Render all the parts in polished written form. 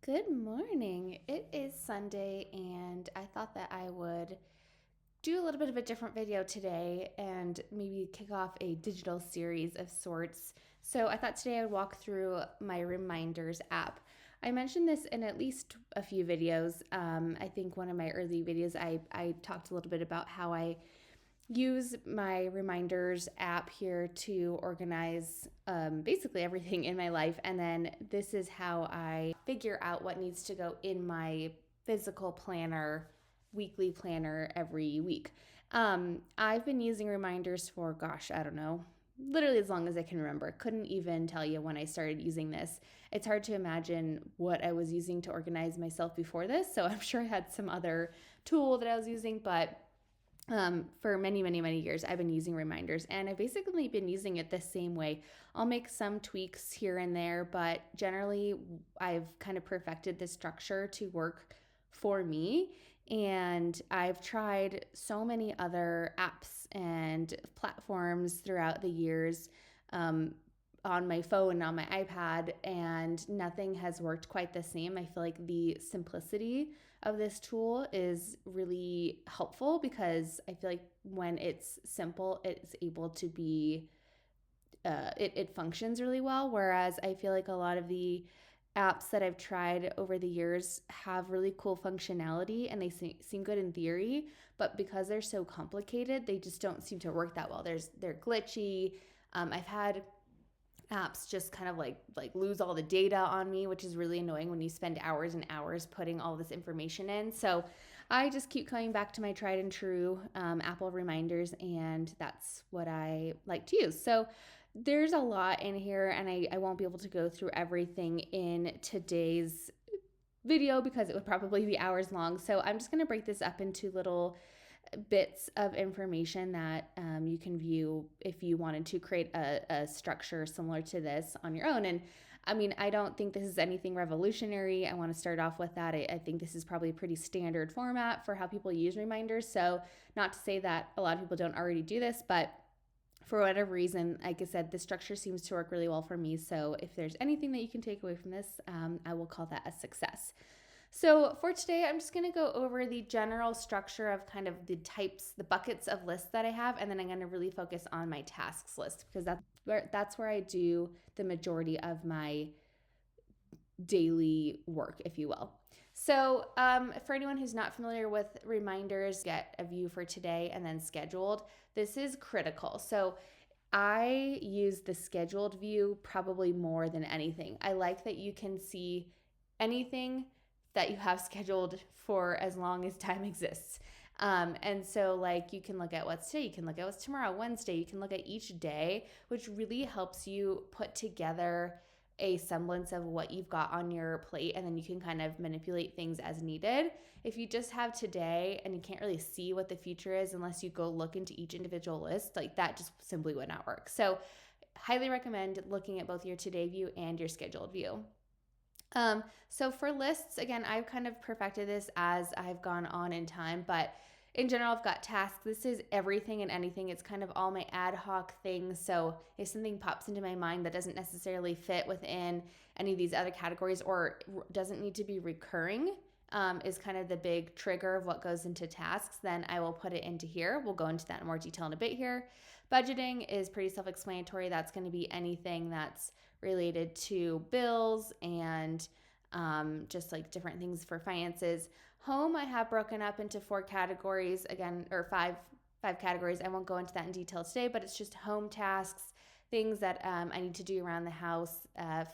Good morning. It is Sunday, and I thought that I would do a little bit of a different video today and maybe kick off a digital series of sorts. So I thought today I would walk through my Reminders app. I mentioned this in at least a few videos. I think one of my early videos, I talked a little bit about how I use my Reminders app here to organize basically everything in my life. And then this is how I figure out what needs to go in my physical planner, weekly planner every week. I've been using Reminders for, gosh, I don't know, literally as long as I can remember. Couldn't even tell you when I started using this. It's hard to imagine what I was using to organize myself before this. So I'm sure I had some other tool that I was using, but for many, many, many years, I've been using Reminders, and I've basically been using it the same way. I'll make some tweaks here and there, but generally, I've kind of perfected the structure to work for me. And I've tried so many other apps and platforms throughout the years um, on my phone, on my iPad, and nothing has worked quite the same. I feel like the simplicity of this tool is really helpful because I feel like when it's simple, it's able to be, it functions really well. Whereas I feel like a lot of the apps that I've tried over the years have really cool functionality and they seem good in theory, but because they're so complicated, they just don't seem to work that well. They're glitchy. I've had apps just kind of like lose all the data on me, which is really annoying when you spend hours and hours putting all this information in. So I just keep coming back to my tried and true Apple Reminders, and that's what I like to use. So there's a lot in here, and I won't be able to go through everything in today's video because it would probably be hours long. So I'm just going to break this up into little bits of information that you can view if you wanted to create a structure similar to this on your own. And I mean, I don't think this is anything revolutionary. I want to start off with that. I think this is probably a pretty standard format for how people use Reminders. So, not to say that a lot of people don't already do this, but for whatever reason, like I said, the structure seems to work really well for me. So, if there's anything that you can take away from this, I will call that a success. So for today, I'm just going to go over the general structure of kind of the types, the buckets of lists that I have, and then I'm going to really focus on my tasks list because that's where I do the majority of my daily work, if you will. So for anyone who's not familiar with Reminders, get a view for today and then scheduled. This is critical. So I use the scheduled view probably more than anything. I like that you can see anything that you have scheduled for as long as time exists. And so, like, you can look at what's today, you can look at what's tomorrow, Wednesday, you can look at each day, which really helps you put together a semblance of what you've got on your plate, and then you can kind of manipulate things as needed. If you just have today and you can't really see what the future is unless you go look into each individual list, like that just simply would not work. So, highly recommend looking at both your today view and your scheduled view. So for lists, again, I've kind of perfected this as I've gone on in time, but in general, I've got tasks. This is everything and anything. It's kind of all my ad hoc things. So if something pops into my mind that doesn't necessarily fit within any of these other categories or doesn't need to be recurring, is kind of the big trigger of what goes into tasks, then I will put it into here. We'll go into that in more detail in a bit here. Budgeting is pretty self-explanatory. That's going to be anything that's related to bills and just like different things for finances. Home, I have broken up into 4 categories again, or five categories. I won't go into that in detail today, but it's just home tasks, things that I need to do around the house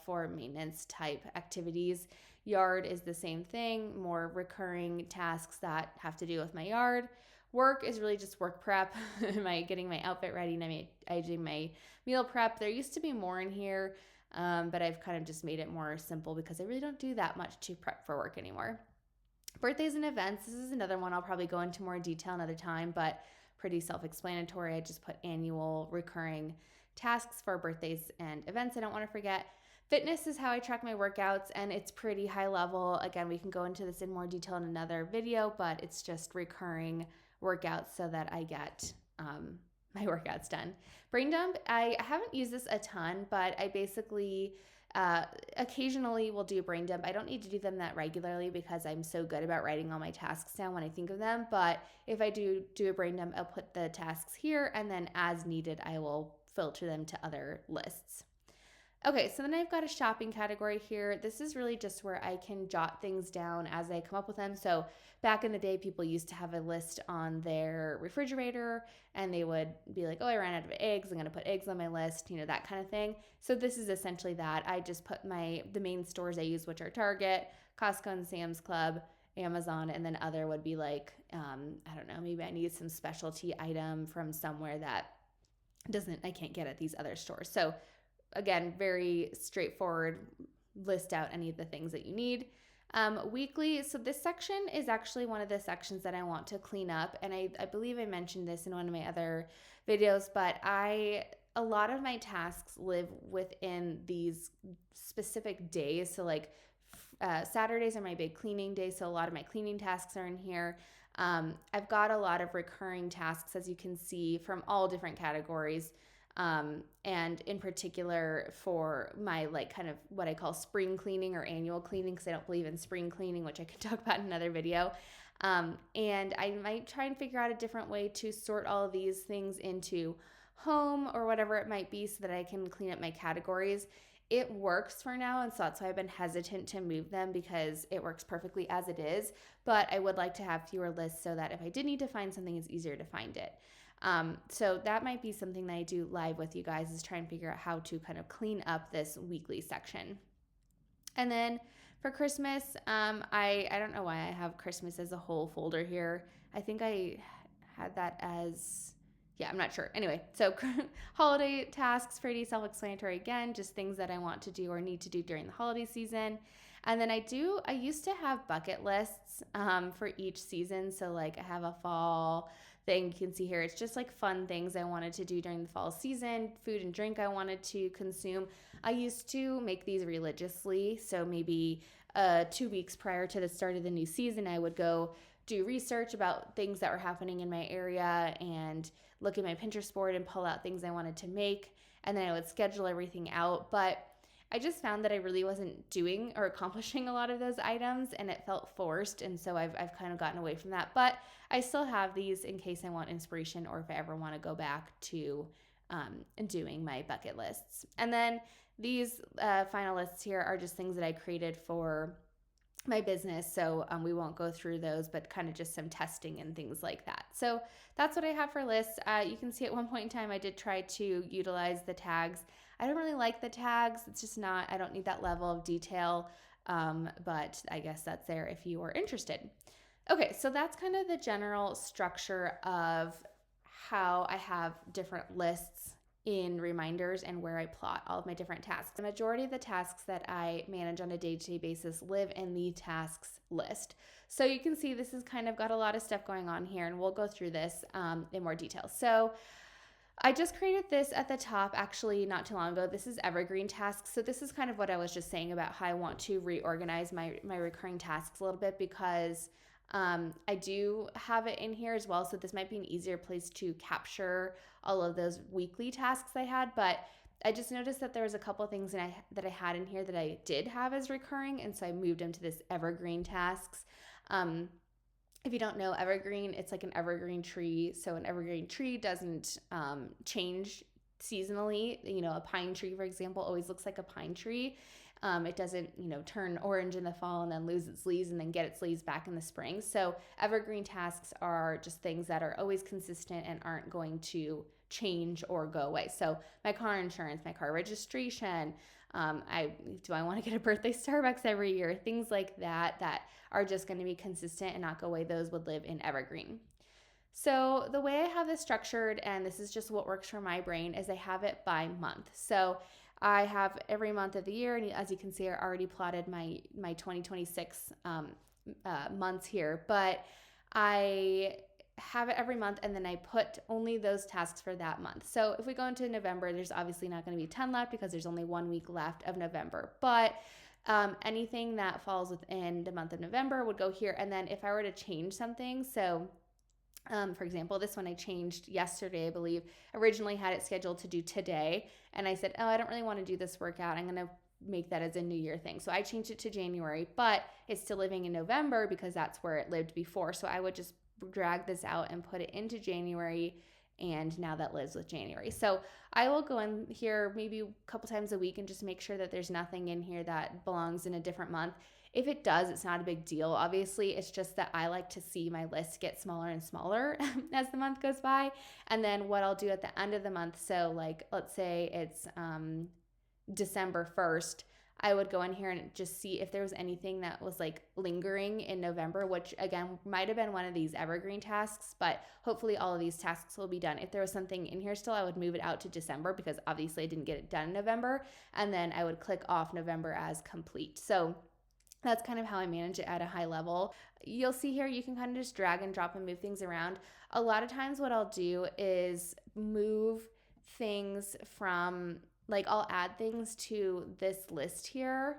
for maintenance type activities. Yard is the same thing, more recurring tasks that have to do with my yard. Work is really just work prep. Am I getting my outfit ready? And I doing my meal prep. There used to be more in here, but I've kind of just made it more simple because I really don't do that much to prep for work anymore. Birthdays and events. This is another one I'll probably go into more detail another time, but pretty self-explanatory. I just put annual recurring tasks for birthdays and events I don't want to forget. Fitness is how I track my workouts, and it's pretty high level. Again, we can go into this in more detail in another video, but it's just recurring workouts so that I get my workouts done. Brain dump, I haven't used this a ton, but I basically Occasionally we'll do a brain dump. I don't need to do them that regularly because I'm so good about writing all my tasks down when I think of them. But if I do a brain dump, I'll put the tasks here, and then as needed, I will filter them to other lists. Okay, so then I've got a shopping category here. This is really just where I can jot things down as I come up with them. So back in the day, people used to have a list on their refrigerator and they would be like, oh, I ran out of eggs. I'm going to put eggs on my list, that kind of thing. So this is essentially that. I just put the main stores I use, which are Target, Costco, and Sam's Club, Amazon, and then other would be like, I don't know, maybe I need some specialty item from somewhere that I can't get at these other stores. So again, very straightforward, list out any of the things that you need. Weekly, so this section is actually one of the sections that I want to clean up, and I believe I mentioned this in one of my other videos, but a lot of my tasks live within these specific days. So like Saturdays are my big cleaning days, so a lot of my cleaning tasks are in here. I've got a lot of recurring tasks, as you can see, from all different categories. And in particular for my kind of what I call spring cleaning or annual cleaning, because I don't believe in spring cleaning, which I could talk about in another video. And I might try and figure out a different way to sort all of these things into home or whatever it might be so that I can clean up my categories. It works for now, and so that's why I've been hesitant to move them, because it works perfectly as it is. But I would like to have fewer lists so that if I did need to find something, it's easier to find it. So that might be something that I do live with you guys, is try and figure out how to kind of clean up this weekly section. And then for Christmas, I don't know why I have Christmas as a whole folder here. I think I had that as, I'm not sure. Anyway, so holiday tasks, pretty self-explanatory again, just things that I want to do or need to do during the holiday season. And then I used to have bucket lists for each season. So like I have a fall thing you can see here. It's just like fun things I wanted to do during the fall season, food and drink I wanted to consume. I used to make these religiously. So maybe 2 weeks prior to the start of the new season, I would go do research about things that were happening in my area and look at my Pinterest board and pull out things I wanted to make. And then I would schedule everything out. But I just found that I really wasn't doing or accomplishing a lot of those items, and it felt forced. And so I've kind of gotten away from that. But I still have these in case I want inspiration or if I ever want to go back to doing my bucket lists. And then these final lists here are just things that I created for my business. So we won't go through those, but kind of just some testing and things like that. So that's what I have for lists. You can see at one point in time, I did try to utilize the tags. I don't really like the tags. It's just not, I don't need that level of detail. But I guess that's there if you are interested. Okay, so that's kind of the general structure of how I have different lists in reminders and where I plot all of my different tasks. The majority of the tasks that I manage on a day-to-day basis live in the tasks list. So you can see this has kind of got a lot of stuff going on here, and we'll go through this in more detail. So I just created this at the top actually not too long ago. This is evergreen tasks. So this is kind of what I was just saying about how I want to reorganize my recurring tasks a little bit, because I do have it in here as well. So this might be an easier place to capture all of those weekly tasks I had. But I just noticed that there was a couple of things that I had in here that I did have as recurring. And so I moved them to this evergreen tasks. If you don't know evergreen, it's like an evergreen tree. So an evergreen tree doesn't change seasonally. A pine tree, for example, always looks like a pine tree. It doesn't, turn orange in the fall and then lose its leaves and then get its leaves back in the spring. So evergreen tasks are just things that are always consistent and aren't going to change or go away. So my car insurance, my car registration, do I want to get a birthday Starbucks every year? Things like that are just going to be consistent and not go away. Those would live in evergreen. So the way I have this structured, and this is just what works for my brain, is I have it by month. So I have every month of the year, and as you can see, I already plotted my 2026 months here, but I have it every month, and then I put only those tasks for that month. So if we go into November, there's obviously not going to be 10 left because there's only 1 week left of November, but anything that falls within the month of November would go here. And then if I were to change something, so for example, this one I changed yesterday, I believe. Originally had it scheduled to do today, and I said, I don't really want to do this workout. I'm going to make that as a New Year thing. So I changed it to January, but it's still living in November because that's where it lived before. So I would just drag this out and put it into January, and now that lives with January. So I will go in here maybe a couple times a week and just make sure that there's nothing in here that belongs in a different month. If it does, it's not a big deal. Obviously, it's just that I like to see my list get smaller and smaller as the month goes by. And then what I'll do at the end of the month, so like let's say it's December 1st, I would go in here and just see if there was anything that was like lingering in November, which again might have been one of these evergreen tasks, but hopefully all of these tasks will be done. If there was something in here still, I would move it out to December because obviously I didn't get it done in November, and then I would click off November as complete. So that's kind of how I manage it at a high level. You'll see here you can kind of just drag and drop and move things around. A lot of times what I'll do is move things from, like I'll add things to this list here.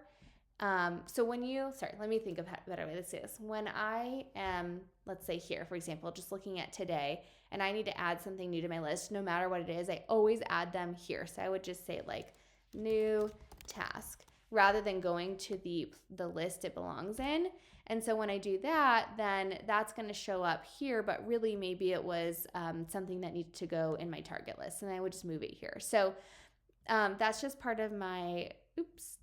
So when let me think of a better way to say this. When I am, let's say here, for example, just looking at today, and I need to add something new to my list, no matter what it is, I always add them here. So I would just say like new task, rather than going to the list it belongs in. And so when I do that, then that's going to show up here, but really maybe it was something that needed to go in my target list, and I would just move it here. So that's just part of my, it's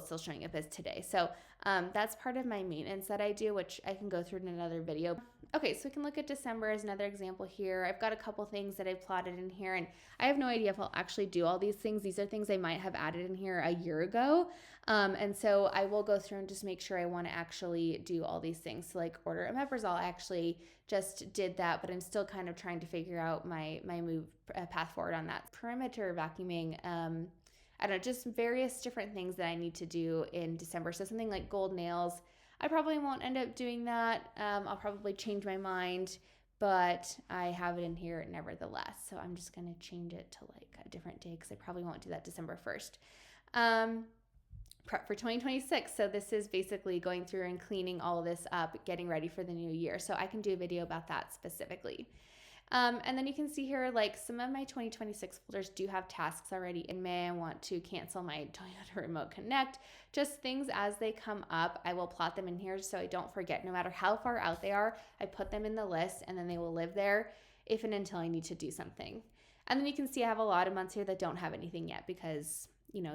still showing up as today. So that's part of my maintenance that I do, which I can go through in another video. Okay, so we can look at December as another example here. I've got a couple things that I've plotted in here, and I have no idea if I'll actually do all these things. These are things I might have added in here a year ago. And so I will go through and just make sure I want to actually do all these things. So like order of Meprazole, I actually just did that, but I'm still kind of trying to figure out my move path forward on that. Perimeter vacuuming, I don't know, just various different things that I need to do in December. So something like gold nails, I probably won't end up doing that. I'll probably change my mind, but I have it in here nevertheless. So I'm just going to change it to like a different day because I probably won't do that December 1st. Prep for 2026. So this is basically going through and cleaning all of this up, getting ready for the new year. So I can do a video about that specifically. And then you can see here, like some of my 2026 folders do have tasks already in May. I want to cancel my Toyota Remote Connect, just things as they come up. I will plot them in here so I don't forget. No matter how far out they are, I put them in the list and then they will live there if and until I need to do something. And then you can see I have a lot of months here that don't have anything yet because,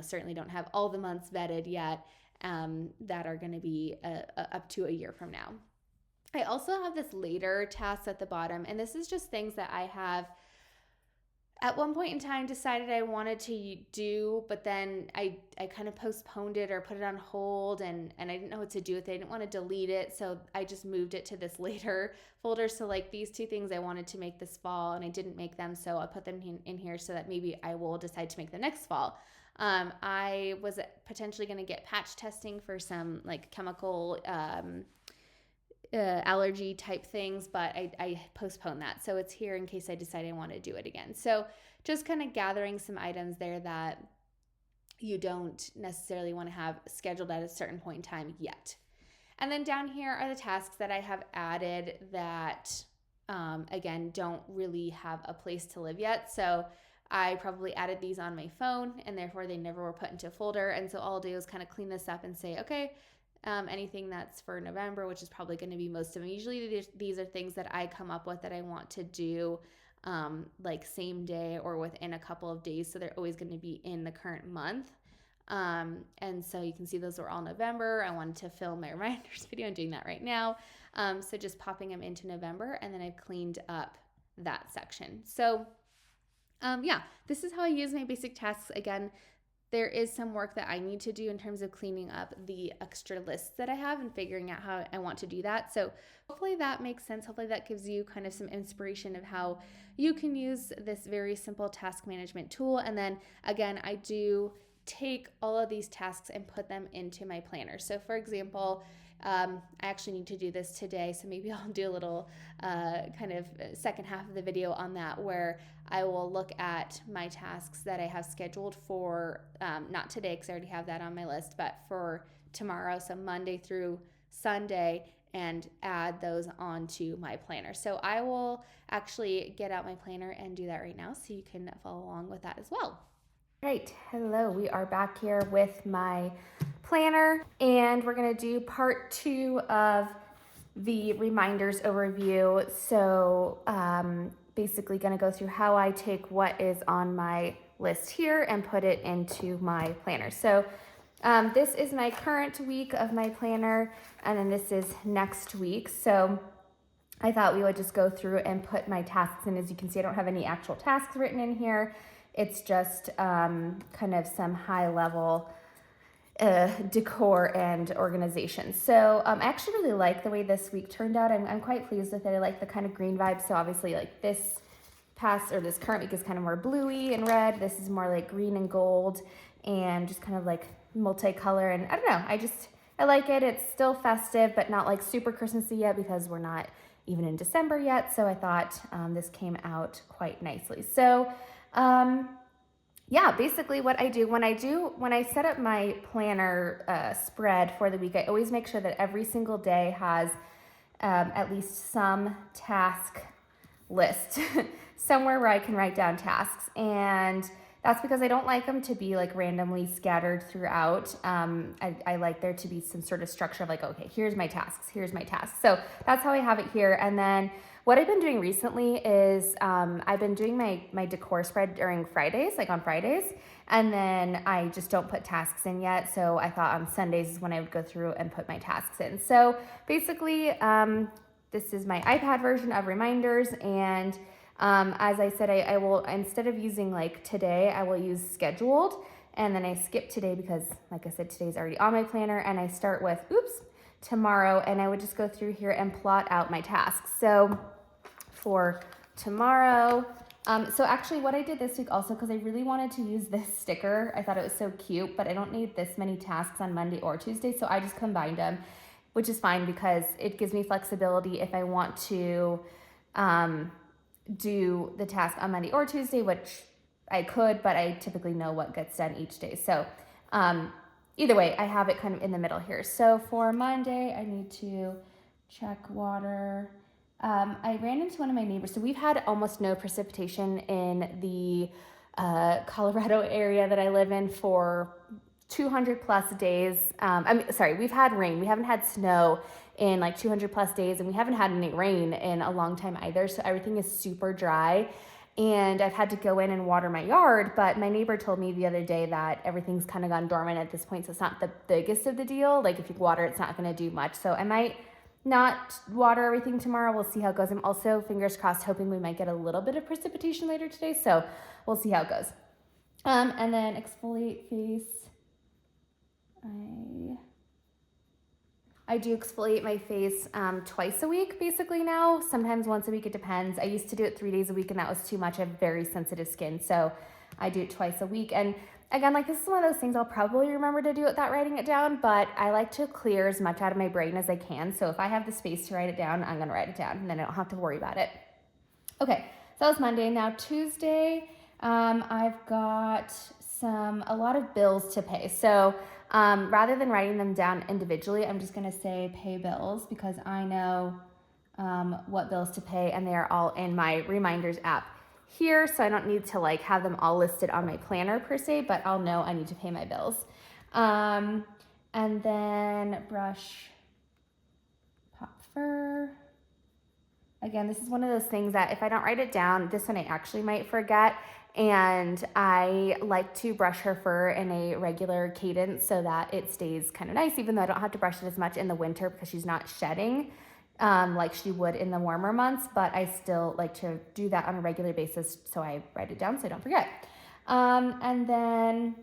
certainly don't have all the months vetted yet that are going to be up to a year from now. I also have this later task at the bottom, and this is just things that I have at one point in time decided I wanted to do, but then I kind of postponed it or put it on hold, and I didn't know what to do with it. I didn't want to delete it, so I just moved it to this later folder. So like these two things I wanted to make this fall, and I didn't make them, so I put them in here so that maybe I will decide to make them next fall. I was potentially going to get patch testing for some like chemical allergy type things, but I postponed that. So it's here in case I decide I want to do it again. So just kind of gathering some items there that you don't necessarily want to have scheduled at a certain point in time yet. And then down here are the tasks that I have added that, again, don't really have a place to live yet. So I probably added these on my phone and therefore they never were put into a folder. And so all I'll do is kind of clean this up and say, okay, anything that's for November, which is probably going to be most of them. Usually these are things that I come up with that I want to do like same day or within a couple of days. So they're always going to be in the current month. And so you can see those were all November. I wanted to film my reminders video. I'm doing that right now. So just popping them into November, and then I've cleaned up that section. So yeah, this is how I use my basic tasks. Again, there is some work that I need to do in terms of cleaning up the extra lists that I have and figuring out how I want to do that. So hopefully that makes sense. Hopefully that gives you kind of some inspiration of how you can use this very simple task management tool. And then again, I do take all of these tasks and put them into my planner. So for example, I actually need to do this today, so maybe I'll do a little kind of second half of the video on that, where I will look at my tasks that I have scheduled for, not today because I already have that on my list, but for tomorrow, so Monday through Sunday, and add those onto my planner. So I will actually get out my planner and do that right now so you can follow along with that as well. Right, hello, we are back here with my planner, and we're gonna do part 2 of the reminders overview. So basically gonna go through how I take what is on my list here and put it into my planner. So this is my current week of my planner, and then this is next week. So I thought we would just go through and put my tasks in. As you can see, I don't have any actual tasks written in here. It's just kind of some high level decor and organization. So I actually really like the way this week turned out. I'm quite pleased with it. I like the kind of green vibe. So obviously like this current week is kind of more bluey and red. This is more like green and gold and just kind of like multicolor. And I don't know, I like it. It's still festive, but not like super Christmassy yet because we're not even in December yet. So I thought this came out quite nicely. So yeah, basically what I do when I set up my planner spread for the week, I always make sure that every single day has at least some task list somewhere where I can write down tasks. And that's because I don't like them to be like randomly scattered throughout. I like there to be some sort of structure of like, okay, here's my tasks. So that's how I have it here. And then what I've been doing recently is I've been doing my decor spread during Fridays, like on Fridays, and then I just don't put tasks in yet. So I thought on Sundays is when I would go through and put my tasks in. So basically, this is my iPad version of reminders. And as I said, I will, instead of using like today, I will use scheduled. And then I skip today because, like I said, today's already on my planner. And I start with, tomorrow. And I would just go through here and plot out my tasks. So for tomorrow, so actually what I did this week also, because I really wanted to use this sticker, I thought it was so cute, but I don't need this many tasks on Monday or Tuesday, so I just combined them, which is fine because it gives me flexibility if I want to do the task on Monday or Tuesday, which I could, but I typically know what gets done each day. So either way, I have it kind of in the middle here. So for Monday, I need to check water. I ran into one of my neighbors. So we've had almost no precipitation in the Colorado area that I live in for 200 plus days. We've had rain. We haven't had snow in like 200 plus days, and we haven't had any rain in a long time either. So everything is super dry. And I've had to go in and water my yard, but my neighbor told me the other day that everything's kind of gone dormant at this point. So it's not the biggest of the deal. Like if you water, it's not going to do much. So I might not water everything tomorrow. We'll see how it goes. I'm also, fingers crossed, hoping we might get a little bit of precipitation later today. So we'll see how it goes. And then exfoliate face. I do exfoliate my face twice a week basically now, sometimes once a week, it depends. I used to do it 3 days a week and that was too much. I have very sensitive skin, so I do it twice a week. And again, like this is one of those things I'll probably remember to do without writing it down, but I like to clear as much out of my brain as I can. So if I have the space to write it down, I'm gonna write it down and then I don't have to worry about it. Okay, so that was Monday. Now Tuesday, I've got a lot of bills to pay. So rather than writing them down individually, I'm just gonna say pay bills because I know what bills to pay and they are all in my reminders app here. So I don't need to like have them all listed on my planner per se, but I'll know I need to pay my bills. And then brush, pop fur. Again, this is one of those things that if I don't write it down, this one I actually might forget. And I like to brush her fur in a regular cadence so that it stays kind of nice, even though I don't have to brush it as much in the winter because she's not shedding like she would in the warmer months, but I still like to do that on a regular basis. So I write it down so I don't forget. And then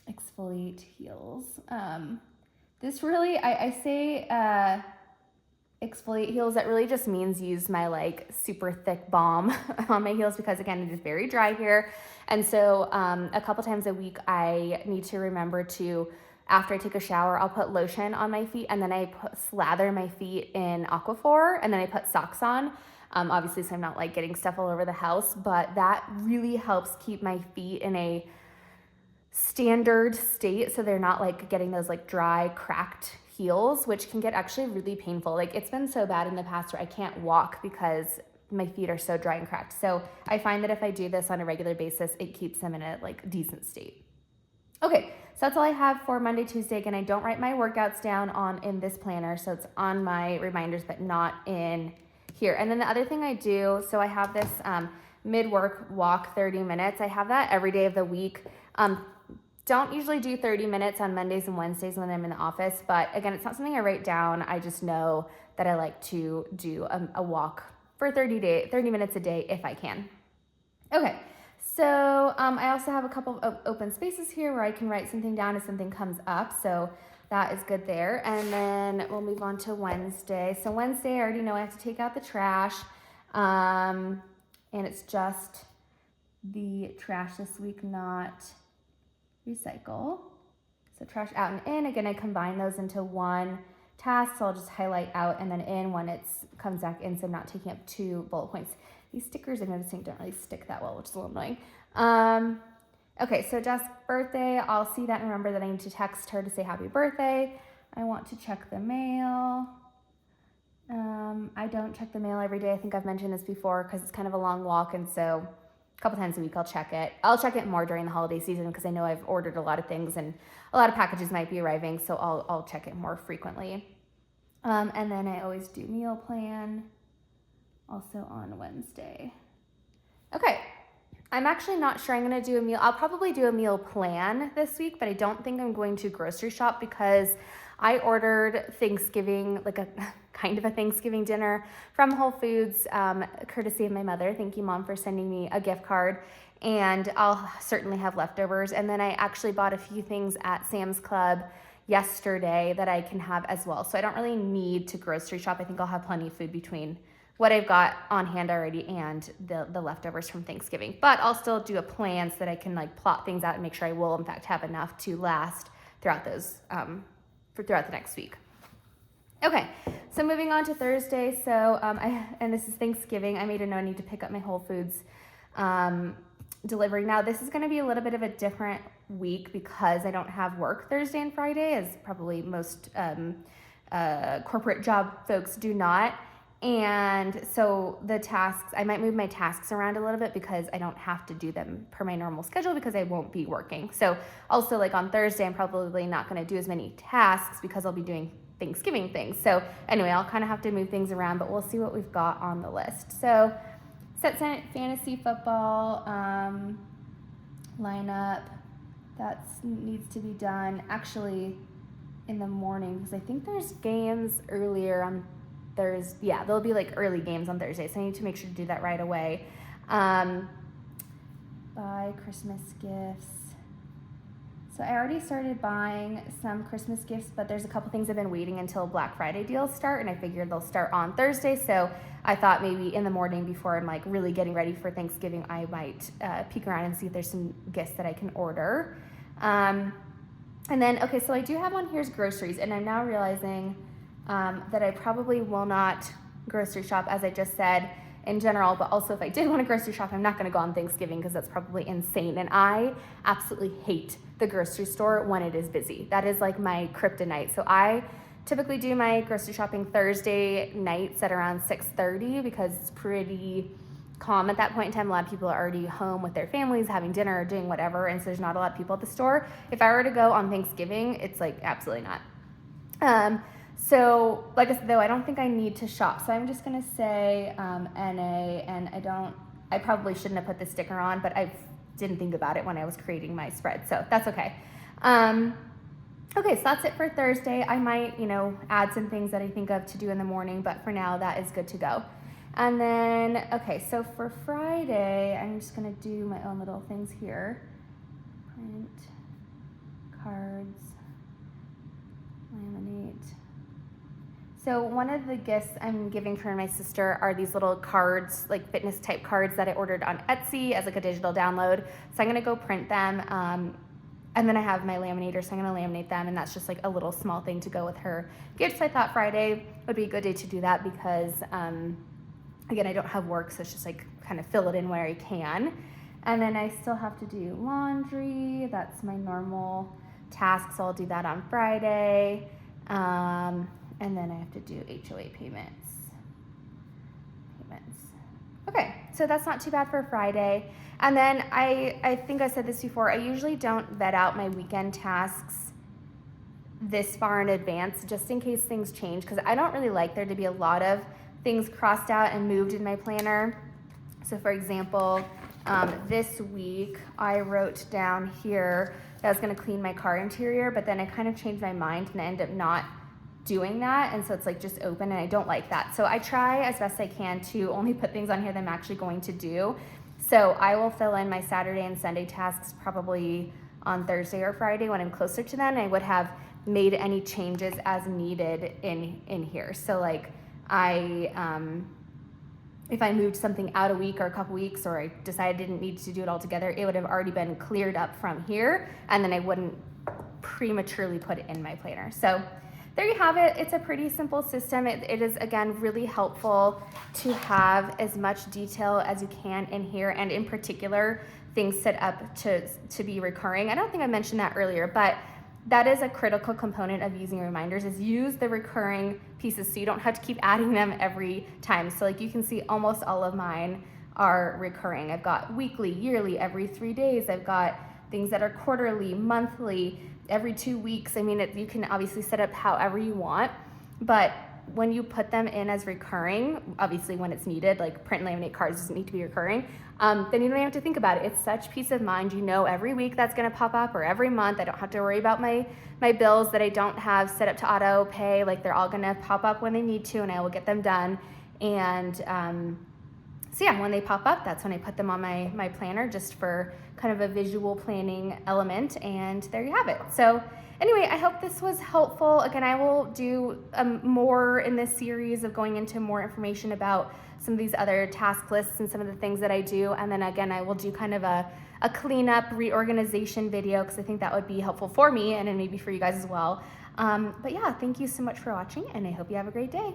exfoliate heels. This really, I say exfoliate heels, that really just means use my like super thick balm on my heels because again, it is very dry here. And so a couple times a week, I need to remember to, after I take a shower, I'll put lotion on my feet and then I slather my feet in Aquaphor and then I put socks on. Obviously, so I'm not like getting stuff all over the house, but that really helps keep my feet in a standard state so they're not like getting those like dry, cracked heels, which can get actually really painful. Like it's been so bad in the past where I can't walk because my feet are so dry and cracked. So I find that if I do this on a regular basis, it keeps them in a like decent state. Okay, so that's all I have for Monday, Tuesday. Again, I don't write my workouts down in this planner, so it's on my reminders, but not in here. And then the other thing I do, so I have this mid-work walk 30 minutes. I have that every day of the week. Don't usually do 30 minutes on Mondays and Wednesdays when I'm in the office, but again, it's not something I write down. I just know that I like to do a walk for 30 minutes a day if I can. Okay, so I also have a couple of open spaces here where I can write something down if something comes up, so that is good there. And then we'll move on to Wednesday. So Wednesday, I already know I have to take out the trash, and it's just the trash this week, not recycle. So trash out and in. Again, I combine those into one task, so I'll just highlight out and then in when it comes back in, so I'm not taking up 2 bullet points. These stickers I'm noticing don't really stick that well, which is a little annoying. Okay, so Jess' birthday, I'll see that and remember that I need to text her to say happy birthday. I want to check the mail. I don't check the mail every day. I think I've mentioned this before because it's kind of a long walk, and so a couple times a week I'll check it. I'll check it more during the holiday season because I know I've ordered a lot of things and a lot of packages might be arriving, so I'll check it more frequently. And then I always do meal plan, also on Wednesday. Okay, I'm actually not sure I'm gonna do a meal. I'll probably do a meal plan this week, but I don't think I'm going to grocery shop because I ordered Thanksgiving, like a kind of a Thanksgiving dinner from Whole Foods, courtesy of my mother. Thank you, Mom, for sending me a gift card. And I'll certainly have leftovers. And then I actually bought a few things at Sam's Club yesterday that I can have as well. So I don't really need to grocery shop. I think I'll have plenty of food between what I've got on hand already and the leftovers from Thanksgiving. But I'll still do a plan so that I can like plot things out and make sure I will in fact have enough to last throughout those throughout the next week. Okay, so moving on to Thursday. So and this is Thanksgiving. I made a note I need to pick up my Whole Foods delivery. Now this is going to be a little bit of a different week because I don't have work Thursday and Friday, as probably most corporate job folks do not. And so the tasks, I might move my tasks around a little bit because I don't have to do them per my normal schedule because I won't be working. So also like on Thursday, I'm probably not going to do as many tasks because I'll be doing Thanksgiving things. So anyway, I'll kind of have to move things around, but we'll see what we've got on the list. So set fantasy football lineup, that needs to be done actually in the morning because I think there's games earlier on Thursday. Yeah, there'll be like early games on Thursday, so I need to make sure to do that right away. Buy Christmas gifts. So I already started buying some Christmas gifts, but there's a couple things I've been waiting until Black Friday deals start, and I figured they'll start on Thursday, so I thought maybe in the morning before I'm like really getting ready for Thanksgiving, I might peek around and see if there's some gifts that I can order. And then, okay, so I do have on here's groceries, and I'm now realizing that I probably will not grocery shop, as I just said, in general, but also if I did want to grocery shop, I'm not going to go on Thanksgiving because that's probably insane. And I absolutely hate the grocery store when it is busy. That is like my kryptonite. So I typically do my grocery shopping Thursday nights at around 6:30 because it's pretty calm at that point in time. A lot of people are already home with their families, having dinner or doing whatever, and so there's not a lot of people at the store. If I were to go on Thanksgiving, it's like absolutely not. So like I said, though, I don't think I need to shop. So I'm just going to say NA, and I probably shouldn't have put the sticker on, but I didn't think about it when I was creating my spread. So that's okay. Okay, so that's it for Thursday. I might, add some things that I think of to do in the morning, but for now that is good to go. And then, okay, so for Friday, I'm just going to do my own little things here. Print, cards, laminate. So one of the gifts I'm giving for my sister are these little cards, like fitness type cards that I ordered on Etsy as like a digital download. So I'm gonna go print them. And then I have my laminator, so I'm gonna laminate them, and that's just like a little small thing to go with her gift. So I thought Friday would be a good day to do that because, again, I don't have work, so it's just like kind of fill it in where I can. And then I still have to do laundry. That's my normal task, so I'll do that on Friday. And then I have to do HOA payments. Okay, so that's not too bad for Friday. And then I think I said this before, I usually don't vet out my weekend tasks this far in advance just in case things change, because I don't really like there to be a lot of things crossed out and moved in my planner. So for example, this week I wrote down here that I was going to clean my car interior, but then I kind of changed my mind and I ended up not doing that, and so it's like just open, and I don't like that. So I try as best I can to only put things on here that I'm actually going to do. So I will fill in my Saturday and Sunday tasks probably on Thursday or Friday when I'm closer to them. And I would have made any changes as needed in here. So like if I moved something out a week or a couple weeks, or I decided I didn't need to do it all together, it would have already been cleared up from here, and then I wouldn't prematurely put it in my planner. So there you have it. It's a pretty simple system. It is, again, really helpful to have as much detail as you can in here, and in particular, things set up to be recurring. I don't think I mentioned that earlier, but that is a critical component of using reminders, is use the recurring pieces so you don't have to keep adding them every time. So like you can see, almost all of mine are recurring. I've got weekly, yearly, every 3 days. I've got things that are quarterly, monthly, every 2 weeks. I mean, you can obviously set up however you want, but when you put them in as recurring, obviously when it's needed, like print and laminate cards doesn't need to be recurring, then you don't even have to think about it. It's such peace of mind. You know every week that's gonna pop up, or every month. I don't have to worry about my bills that I don't have set up to auto pay. Like they're all gonna pop up when they need to, and I will get them done. And so yeah, when they pop up, that's when I put them on my planner, just for kind of a visual planning element, and there you have it. So anyway, I hope this was helpful. Again, I will do more in this series of going into more information about some of these other task lists and some of the things that I do. And then again, I will do kind of a cleanup, reorganization video, because I think that would be helpful for me and then maybe for you guys as well. But yeah, thank you so much for watching, and I hope you have a great day.